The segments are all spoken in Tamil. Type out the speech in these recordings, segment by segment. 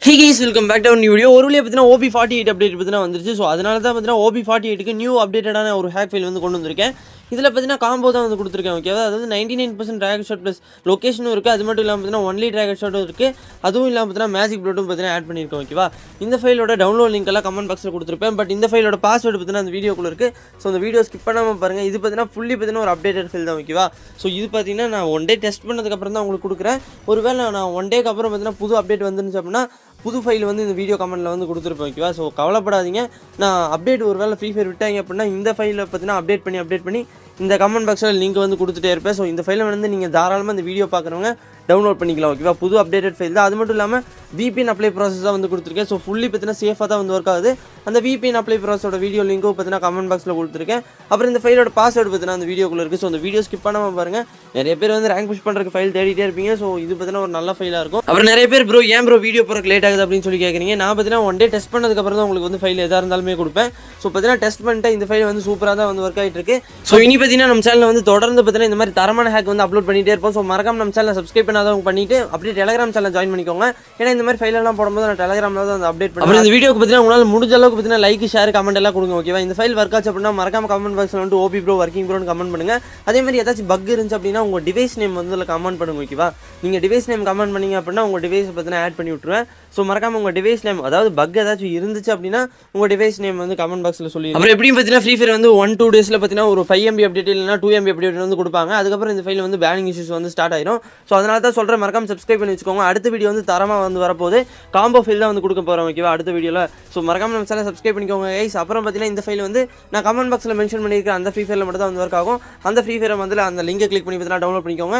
Hey guys, welcome back to our new video. ஒரு வழியா பார்த்தீனா OP48 அப்டேட் பார்த்தீனா வந்துருச்சு. ஸோ அதனால தான் பார்த்தீனா OP48க்கு நியூ அப்டேட்டடான ஒரு ஹேக் ஃபைல் வந்து கொண்டு வந்திருக்கேன். இதில் பார்த்தீனா காம்போ தான் வந்து கொடுத்துருக்கேன். ஓகேவா, அதாவது 99% ட்ராகன் ஷாட் ப்ளஸ் லொக்கேஷனும் இருக்குது. அது மட்டும் இல்லாமல் பார்த்தீனா ஒன்லி ட்ராகன் ஷாட்டும் இருக்குது. அதுவும் இல்லாமல் பார்த்தீனா மேஜிக் ப்ளூட்டும் பார்த்தீனா ஆட் பண்ணியிருக்கோம். ஓகேவா, இந்த ஃபைலோட டவுன்லோட் லிங்க் எல்லாம் கமெண்ட் பாக்ஸில் கொடுத்துருப்பேன். பட் இந்த ஃபைலோட பாஸ்வேர்டு பார்த்தீனா அந்த வீடியோக்குள்ள இருக்குது. ஸோ அந்த வீடியோ ஸ்கிப் பண்ணாமல் பாருங்கள். இது பார்த்தீனா ஃபுல்லி பார்த்தீனா ஒரு அப்டேட்டட் ஃபைல் தான். ஓகேவா, ஸோ இது பார்த்தீங்கன்னா நான் ஒன் டே டெஸ்ட் பண்ணதுக்கப்புறம் தான் உங்களுக்கு கொடுக்குறேன். ஒருவேளை நான் ஒன் டேக்கு அப்புறம் பார்த்தீனா புது அப்டேட் வந்துருந்துச்சு அப்படின்னா புது ஃபைல் வந்து இந்த வீடியோ கமெண்ட்டில் வந்து கொடுத்துருப்பேன். ஓகேவா, ஸோ கவலைப்படாதீங்க. நான் அப்டேட் ஒரு வேளை ஃப்ரீ ஃபயர் விட்டாங்க அப்படின்னா இந்த ஃபைலை பார்த்தீங்கன்னா அப்டேட் பண்ணி இந்த கமெண்ட் பாக்ஸில் லிங்க் வந்து கொடுத்துட்டே இருப்பேன். ஸோ இந்த ஃபைலை வந்து நீங்கள் தாராளமாக இந்த வீடியோ பார்க்குறவங்க டவுன்லோட் பண்ணிக்கலாம். ஓகேவா, புது அப்டேட்டட் ஃபைல் தான். அது மட்டும் இல்லாமல் VPN அப்ளை ப்ராசஸ் தான் வந்து கொடுத்துருக்கேன். ஸோ ஃபுல்லி பார்த்தீங்கன்னா சேஃபாக தான் வந்து ஒர்க் ஆகுது. அந்த VPN அப்ளை ப்ராசஸோட வீடியோ லிங்க்கும் பார்த்தீங்கன்னா கமெண்ட் பாக்ஸில் கொடுத்துருக்கேன். அப்புறம் இந்த ஃபைலோட பாஸ்வேர்டு பார்த்தீங்கன்னா அந்த வீடியோக்குள்ளே இருக்குது. ஸோ அந்த வீடியோ ஸ்கிப் பண்ணாமல் பாருங்கள். நிறைய பேர் வந்து ரேங்க் புஷ் பண்ணுறதுக்கு ஃபைல் தேடிட்டே இருப்பீங்க. ஸோ இது பார்த்தீங்கன்னா ஒரு நல்ல ஃபைலாக இருக்கும். அப்புறம் நிறைய பேர் ப்ரோ ஏன் ப்ரோ வீடியோ போகிறக்கு லேட் ஆகுது அப்படின்னு சொல்லி கேட்குறீங்க. நான் பார்த்தீங்கன்னா ஒன் டே டெஸ்ட் பண்ணதுக்கப்புறம் தான் உங்களுக்கு வந்து ஃபைல் எதாக இருந்தாலுமே கொடுப்பேன். ஸோ பார்த்தீங்கன்னா டெஸ்ட் பண்ணிட்டு இந்த ஃபைல் வந்து சூப்பராக தான் வந்து ஒர்க் ஆகிட்டு இருக்கு. ஸோ இனி பார்த்தீங்கன்னா நம்ம சேனலில் வந்து தொடர்ந்து பார்த்தீங்கன்னா இந்த மாதிரி தரமான ஹேக் வந்து அப்லோட் பண்ணிட்டே இருப்போம். ஸோ மறக்காம நம்ம சேனலை சப்ஸ்கிரைப் பண்ணாதவங்க பண்ணிட்டு அப்படியே டெலிகிராம் சேனல் ஜாயின் பண்ணிக்கோங்க. ஏன்னா இந்த மாதிரி ஃபைல் எல்லாம் போடும்போது நான் டெலிகிராமில் தான் வந்து அப்டேட் பண்ணுவேன். இந்த வீடியோக்கு பார்த்தீங்கன்னா உங்களால் முடிஞ்ச அளவுக்கு பார்த்தீங்கன்னா லைக் ஷேர் கமெண்ட் எல்லாம் கொடுங்க. ஓகேவா, இந்த ஃபைல் ஒர்க் ஆச்சு அப்படின்னா மறக்காம கமெண்ட் பாக்ஸில் வந்து OP ப்ரோ ஒர்க்கிங் ப்ரோன்னு கமெண்ட் பண்ணுங்க. அதே மாதிரி ஏதாச்சும் பக் இருந்துச்சு அப்படின்னா உங்கள் டிவைஸ் நேம் வந்து அதில் கமெண்ட் பண்ணுங்க. ஓகேவா, நீங்கள் டிவைஸ் நேம் கமெண்ட் பண்ணீங்க அப்படின்னா உங்கள் டிவைஸ் பார்த்தீங்கன்னா ஆட் பண்ணி விட்டுருவேன். ஸோ மறக்காம உங்கள் டிவைஸ் நேம், அதாவது பக் ஏதாச்சும் இருந்துச்சு அப்படின்னா உங்கள் டிவைஸ் நேம் வந்து கமெண்ட் பாக்ஸில் சொல்லி. அப்புறம் எப்படியும் பார்த்தீங்கன்னா ஃப்ரீ ஃபயர் வந்து 1-2 டேஸில் பார்த்தீங்கன்னா ஒரு 5 MB அப்டேட் இல்லைனா 2 MB அப்டேட் வந்து கொடுப்பாங்க. அதுக்கப்புறம் இந்த ஃபைல் வந்து பேனிங் இஷ்யூஸ் வந்து ஸ்டார்ட் ஆயிரும். ஸோ அதனால தான் சொல்கிறேன், மறக்காம சப்ஸ்கிரைப் பண்ணி வச்சுக்கோங்க. அடுத்த வீடியோ வந்து தரமாக வந்து வரப்போகுது. காம்போ ஃபைல் தான் வந்து கொடுக்க போகிறோம். ஓகேவா, அடுத்த வீடியோவில். ஸோ மறக்காம நம்ம சேனல் சப்ஸ்கிரைப் பண்ணிக்கோங்க கைஸ். அப்புறம் பார்த்தீங்கன்னா இந்த ஃபைல் வந்து நான் கமெண்ட் பாக்ஸில் மென்ஷன் பண்ணியிருக்கேன். அந்த ஃப்ரீ ஃபயரில் மட்டும் தான் வந்து ஒர்க் ஆகும். அந்த ஃப்ரீ ஃபயரை வந்து அந்த லிங்கை கிளிக் பண்ணி பார்த்தீங்கன்னா டவுன்லோட் பண்ணிக்கோங்க.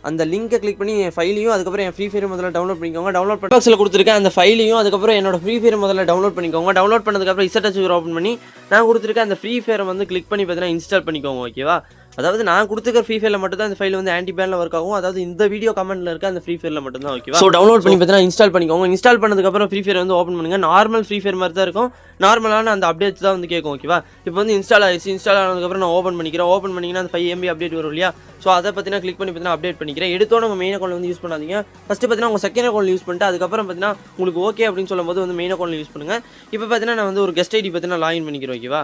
அந்த லிங்கை கிளிக் பண்ணி என் ஃபைலையும் அதுக்கப்புறம் என் ஃப்ரீ ஃபயர் முதல்ல டவுன்லோட் பண்ணிக்கோங்க. டவுன்லோட் பாக்ஸில் கொடுத்துருக்கேன் அந்த ஃபைலையும் அதுக்கப்புறம் என்னோட ஃப்ரீ ஃபயர் முதல்ல டவுன்லோட் பண்ணிக்கோங்க. டவுன்லோட் பண்ணதுக்கப்புறம் இசட் ஓப்பன் பண்ணி நான் கொடுத்துருக்கேன் அந்த ஃப்ரீ ஃபயரை வந்து கிளிக் பண்ணி பார்த்தீங்கன்னா இன்ஸ்டால் பண்ணிக்கோங்க. ஓகேவா, அதாவது நான் கொடுத்துருக்க ஃப்ரீ ஃபயரில் மட்டும் தான் இந்த ஃபைல் வந்து ஆன்டி பேனில் ஒர்க் ஆகும். அதாவது இந்த வீடியோ கமெண்ட்டில் இருக்க அந்த ஃப்ரீ ஃபயரில் மட்டும் தான். ஓகேவா, ஸோ டவுன்லோட் பண்ணி பார்த்தீங்கன்னா இன்ஸ்டால் பண்ணிக்கோங்க. இன்ஸ்டால் பண்ணதுக்கப்புறம் ஃப்ரீ ஃபயர் வந்து ஓப்பன் பண்ணுங்கள். நார்மல் ஃப்ரீ ஃபயர் மாதிரி தான் இருக்கும். நார்மலான அந்த அப்டேட்ஸ் தான் வந்து கேட்கும். ஓகேவா, இப்போ வந்து இன்ஸ்டால் ஆகிடுச்சு. இன்ஸ்டால் ஆனதுக்கப்புறம் நான் ஓப்பன் பண்ணிக்கிறேன். ஓப்பன் பண்ணிங்கன்னா அந்த 5 MB அப்டேட் வரும் இல்லையா. ஸோ அதை பார்த்தீங்கன்னா கிளிக் பண்ணி பார்த்தீங்கன்னா அப்டேட் பண்ணிக்கிறேன். எடுத்தோட உங்கள் மெயின் அக்கௌண்ட் வந்து யூஸ் பண்ணாதீங்க. ஃபஸ்ட்டு பார்த்தீங்கன்னா உங்கள் செகண்ட் அக்கௌண்ட் யூஸ் பண்ணிட்டு அதுக்கப்புறம் பார்த்தீங்கன்னா உங்களுக்கு ஓகே அப்படின்னு சொல்லும்போது வந்து மெயின் அக்கௌண்ட் யூஸ் பண்ணுங்கள். இப்போ பார்த்தீங்கன்னா நான் வந்து ஒரு கெஸ்ட் ஐடி பார்த்தீங்கன்னா லாகின் பண்ணிக்கிறேன். ஓகேவா,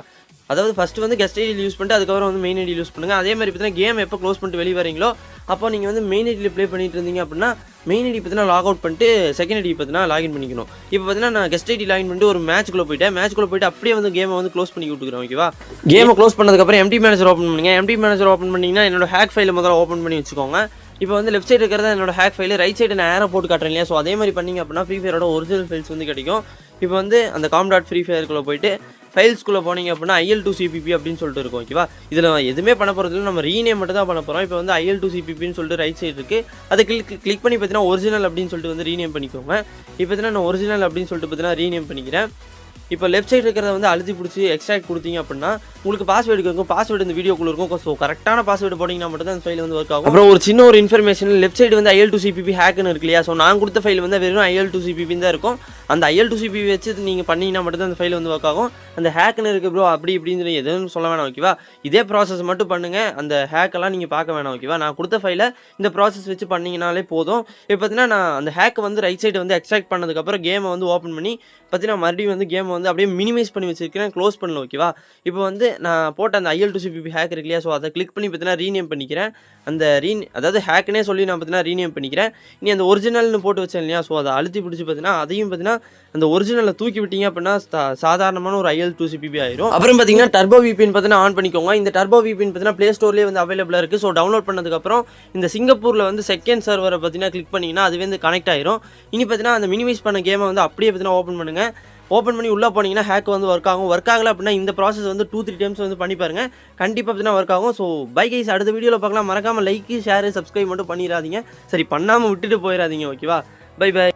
அதாவது ஃபஸ்ட்டு வந்து கெஸ்ட் ஐடி யூஸ் பண்ணிட்டு அதுக்கப்புறம் வந்து மெயின் ஐடி யூஸ் பண்ணுங்கள். அதே மாதிரி பார்த்தீங்கன்னா கேம் எப்போ க்ளோஸ் பண்ணிட்டு வெளியே வரீங்களோ அப்போ நீங்கள் வந்து மெயின் ஐடியில் ப்ளே பண்ணிட்டு இருந்தீங்க அப்படின்னா மெயின் ஐடி பார்த்தீங்கன்னா லாக் அவுட் பண்ணிட்டு செகண்ட் ஐடி பார்த்தீங்கன்னா லாகின் பண்ணிக்கணும். இப்போ பார்த்தீங்கன்னா நான் கெஸ்ட் ஐடி லாகின் பண்ணிட்டு ஒரு மேட்ச்க்குள்ளே போயிட்டு அப்படியே வந்து கேமை வந்து க்ளோஸ் பண்ணி விட்டுக்கிறேன். ஓகேவா, கேமை க்ளோஸ் பண்ணதுக்கப்புறம் எம்டி மேனேஜர் ஓப்பன் பண்ணுங்க. எம்டி மேனேஜர் ஓப்பன் பண்ணிங்கன்னா என்னோட ஹேக் ஃபைலை முதல்ல ஓப்பன் பண்ணி வச்சுக்கோங்க. இப்போ வந்து லெஃப்ட் சைடு இருக்கிறது என்னோட ஹேக் ஃபைல், ரைட் சைடு நான் ஏரோ போட்டு காட்டுறேன் இல்லையா. ஸோ அதே மாதிரி பண்ணிங்க அப்படின்னா ஃப்ரீ ஃபயரோட ஒரிஜினல் ஃபைல்ஸ் வந்து கிடைக்கும். இப்போ வந்து அந்த com.freefire போயிட்டு ஃபைல்ஸ்குள்ளே போனீங்க அப்படின்னா IL2CPP அப்படின்னு சொல்லிட்டு இருக்கும். ஓகேவா, இதில் எதுவுமே பண்ண போகிறது இல்லை, நம்ம ரீநேம் மட்டும் தான் பண்ண போகிறோம். இப்போ வந்து IL2CPPன்னு சொல்லிட்டு ரைட் சைடு இருக்குது. அதை கிளிக் பண்ணி பார்த்தீங்கன்னா ஒரிஜினல் அப்படின்னு சொல்லிட்டு வந்து ரீநேம் பண்ணிக்கோங்க. இப்போ பார்த்தீங்கன்னா நான் ஒரிஜினல் அப்படின்னு சொல்லிட்டு பார்த்தீங்கன்னா ரீநேம் பண்ணிக்கிறேன். இப்போ லெஃப்ட் சைடு இருக்கிறத வந்து அழுத்தி பிடிச்சி எக்ஸ்ட்ராக்ட் கொடுத்தீங்க அப்படின்னா உங்களுக்கு பாஸ்வேர்டு இருக்கும். பாஸ்வேர்டு இந்த வீடியோக்குள்ள இருக்கும். ஸோ கரெக்டான பாஸ்வேர்டு போட்டிங்கன்னா மட்டும் தான் அந்த ஃபைல் வந்து ஒர்க் ஆகும். அப்புறம் ஒரு சின்ன ஒரு இன்ஃபர்மேஷன், லெஃப்ட் சைடு வந்து IL2CPP ஹேக்குன்னு இருக்கு இல்லையா. ஸோ நான் கொடுத்த ஃபைல் வந்து வெறும் IL2CPP தான் இருக்கும். அந்த IL2CPP வச்சு நீங்கள் பண்ணிங்கன்னா மட்டும் தான் அந்த ஃபைல் வந்து ஒர்க் ஆகும். அந்த ஹேக்குன்னு இருக்குது ப்ரோ அப்படி இப்படின்னு சொல்லி எதுவும் சொல்ல வேணாம். ஓகேவா, இதே ப்ராசஸ் மட்டும் பண்ணுங்கள். அந்த ஹேக்கெல்லாம் நீங்கள் பார்க்க வேணாம். ஓகேவா, நான் கொடுத்த ஃபைலை இந்த ப்ராசஸ் வச்சு பண்ணிங்கனாலே போதும். இப்போ பார்த்தீங்கன்னா நான் அந்த ஹேக்கை வந்து ரைட் சைடு வந்து எக்ஸ்ட்ராக்ட் பண்ணதுக்கப்புறம் கேமை வந்து ஓப்பன் பண்ணி பார்த்தீங்கன்னா மறுபடியும் வந்து கேமை வந்து அப்படியே மினிமைஸ் பண்ணி வச்சிருக்கிறேன். க்ளோஸ் பண்ணல. ஓகேவா, இப்போ வந்து நான் போட்ட அந்த IL2CPP ஹேக் இருக்கு இல்லையா. ஸோ அதை கிளிக் பண்ணி பார்த்தீங்கன்னா ரீநேம் பண்ணிக்கிறேன். அந்த அதாவது ஹேக்குனே சொல்லி நான் பார்த்தீங்கன்னா ரீநேம் பண்ணிக்கிறேன். இனி அந்த ஒரிஜினல்னு போட்டு வச்சேன் இல்லையா. ஸோ அதை அழுத்தி பிடிச்சி பார்த்தீங்கன்னா அதையும் பார்த்தீங்கன்னா அந்த ஒரிஜினலை தூக்கி விட்டீங்க அப்படின்னா சாதாரணமான ஒரு IL2CPP ஆயிரும். அப்புறம் பார்த்தீங்கன்னா டர்போ VPN பார்த்தீங்கன்னா ஆன் பண்ணிக்கோங்க. இந்த டர்போ VPN பார்த்தீங்கன்னா ப்ளே ஸ்டோர்லேயே வந்து அவைலபிளாக இருக்குது. ஸோ டவுன்லோட் பண்ணதுக்கப்புறம் இந்த சிங்கப்பூரில் வந்து செகண்ட் சர்வரை பார்த்தீங்கன்னா கிளிக் பண்ணிங்கன்னா அதுவே வந்து கனெக்ட் ஆயிரும். இனி பார்த்தீங்கன்னா அந்த மினிமைஸ் பண்ண கேமை வந்து அப்படியே பார்த்தீங்கன்னா ஓப்பன் பண்ணுங்கள். ஓப்பன் பண்ணி உள்ளே போனீங்கன்னா ஹேக் வந்து ஒர்க் ஆகும். ஒர்க் ஆகலை அப்படின்னா இந்த ப்ராசஸ் வந்து 2-3 டைம்ஸ் வந்து பண்ணி பாருங்கள். கண்டிப்பாக பார்த்தீங்கன்னா ஒர்க் ஆகும். ஸோ பை கைஸ், அடுத்த வீடியோவில் பார்க்கலாம். மறக்காமல் லைக் ஷேர் சப்ஸ்கிரைப் மட்டும் பண்ணிடாதீங்க. சரி, பண்ணாமல் விட்டுட்டு போயிடாதீங்க. ஓகேவா, பை பை.